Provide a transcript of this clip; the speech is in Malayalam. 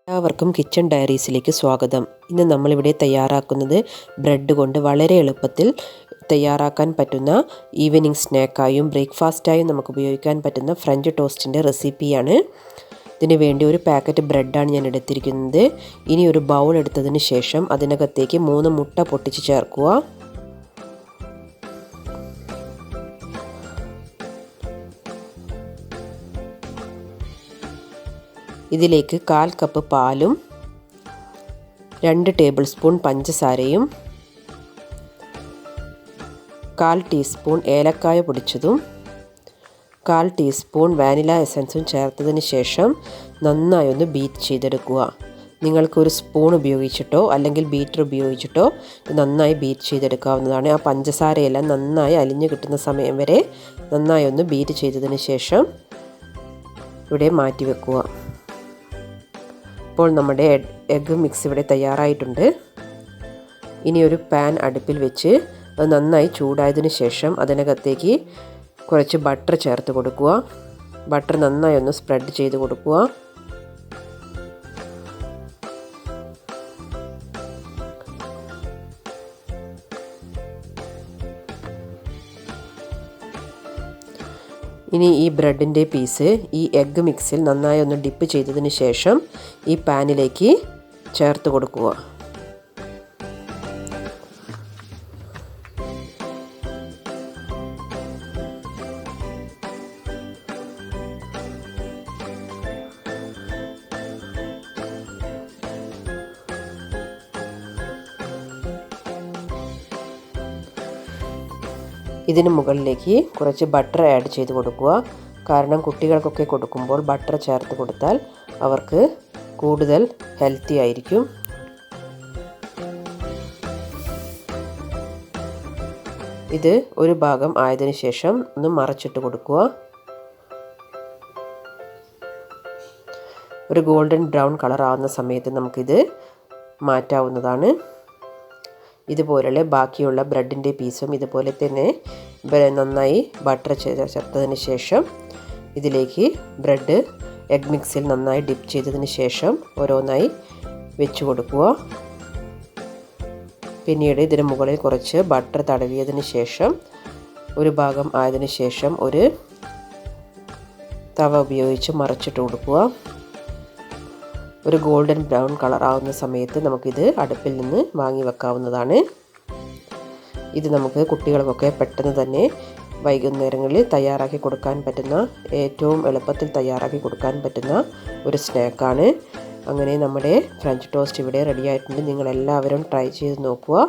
എല്ലാവർക്കും കിച്ചൺ ഡയറീസിലേക്ക് സ്വാഗതം. ഇന്ന് നമ്മളിവിടെ തയ്യാറാക്കുന്നത് ബ്രെഡ് കൊണ്ട് വളരെ എളുപ്പത്തിൽ തയ്യാറാക്കാൻ പറ്റുന്ന ഈവനിങ് സ്നാക്കായും ബ്രേക്ക്ഫാസ്റ്റായും നമുക്ക് ഉപയോഗിക്കാൻ പറ്റുന്ന ഫ്രഞ്ച് ടോസ്റ്റിൻ്റെ റെസിപ്പിയാണ്. ഇതിന് വേണ്ടി ഒരു പാക്കറ്റ് ബ്രെഡാണ് ഞാൻ എടുത്തിരിക്കുന്നത്. ഇനി ഒരു ബൗൾ എടുത്തതിന് ശേഷം അതിനകത്തേക്ക് 3 മുട്ട പൊട്ടിച്ച് ചേർക്കുക. ഇതിലേക്ക് 1/4 കപ്പ് പാലും 2 ടേബിൾ സ്പൂൺ പഞ്ചസാരയും 1/4 ടീസ്പൂൺ ഏലക്കായ പൊടിച്ചതും 1/4 ടീസ്പൂൺ വാനില എസൻസും ചേർത്തതിന് ശേഷം നന്നായി ഒന്ന് ബീറ്റ് ചെയ്തെടുക്കുക. നിങ്ങൾക്കൊരു സ്പൂൺ ഉപയോഗിച്ചിട്ടോ അല്ലെങ്കിൽ ബീറ്റർ ഉപയോഗിച്ചിട്ടോ ഇത് നന്നായി ബീറ്റ് ചെയ്തെടുക്കാവുന്നതാണ്. ആ പഞ്ചസാരയെല്ലാം നന്നായി അലിഞ്ഞു കിട്ടുന്ന സമയം വരെ നന്നായി ഒന്ന് ബീറ്റ് ചെയ്തതിന് ശേഷം ഇവിടെ മാറ്റി വെക്കുക. ഇപ്പോൾ നമ്മുടെ എഗ്ഗ് മിക്സ് ഇവിടെ തയ്യാറായിട്ടുണ്ട്. ഇനി ഒരു പാൻ അടുപ്പിൽ വെച്ച് അത് നന്നായി ചൂടായതിനു ശേഷം അതിനകത്തേക്ക് കുറച്ച് ബട്ടർ ചേർത്ത് കൊടുക്കുക. ബട്ടർ നന്നായി ഒന്ന് സ്പ്രെഡ് ചെയ്ത് കൊടുക്കുക. ഇനി ഈ ബ്രെഡിൻ്റെ പീസ് ഈ എഗ്ഗ് മിക്സിൽ നന്നായി ഒന്ന് ഡിപ്പ് ചെയ്തതിന് ശേഷം ഈ പാനിലേക്ക് ചേർത്ത് കൊടുക്കുക. ഇതിന് മുകളിലേക്ക് കുറച്ച് ബട്ടർ ആഡ് ചെയ്ത് കൊടുക്കുക. കാരണം കുട്ടികൾക്കൊക്കെ കൊടുക്കുമ്പോൾ ബട്ടർ ചേർത്ത് കൊടുത്താൽ അവർക്ക് കൂടുതൽ ഹെൽത്തി ആയിരിക്കും. ഇത് ഒരു ഭാഗം ആയതിനു ശേഷം ഒന്ന് മറച്ചിട്ട് കൊടുക്കുക. ഒരു ഗോൾഡൻ ബ്രൗൺ കളർ ആവുന്ന സമയത്ത് നമുക്കിത് മാറ്റാവുന്നതാണ്. ഇതുപോലുള്ള ബാക്കിയുള്ള ബ്രെഡിൻ്റെ പീസും ഇതുപോലെ തന്നെ നന്നായി ബട്ടർ ചേർത്തതിന് ശേഷം ഇതിലേക്ക് ബ്രെഡ് എഗ് മിക്സിൽ നന്നായി ഡിപ്പ് ചെയ്തതിന് ശേഷം ഓരോന്നായി വെച്ച് കൊടുക്കുക. പിന്നീട് ഇതിന് മുകളിൽ കുറച്ച് ബട്ടർ തടവിയതിന് ശേഷം ഒരു ഭാഗം ആയതിനു ശേഷം ഒരു തവ ഉപയോഗിച്ച് മറിച്ചിട്ട് കൊടുക്കുക. ഒരു ഗോൾഡൻ ബ്രൗൺ കളർ ആവുന്ന സമയത്ത് നമുക്കിത് അടുപ്പിൽ നിന്ന് വാങ്ങി വെക്കാവുന്നതാണ്. ഇത് നമുക്ക് കുട്ടികൾക്കൊക്കെ പെട്ടെന്ന് തന്നെ വൈകുന്നേരങ്ങളിൽ തയ്യാറാക്കി കൊടുക്കാൻ പറ്റുന്ന ഏറ്റവും എളുപ്പത്തിൽ തയ്യാറാക്കി കൊടുക്കാൻ പറ്റുന്ന ഒരു സ്നാക്കാണ്. അങ്ങനെ നമ്മുടെ ഫ്രഞ്ച് ടോസ്റ്റ് ഇവിടെ റെഡി ആയിട്ടുണ്ട്. നിങ്ങളെല്ലാവരും ട്രൈ ചെയ്ത് നോക്കുക.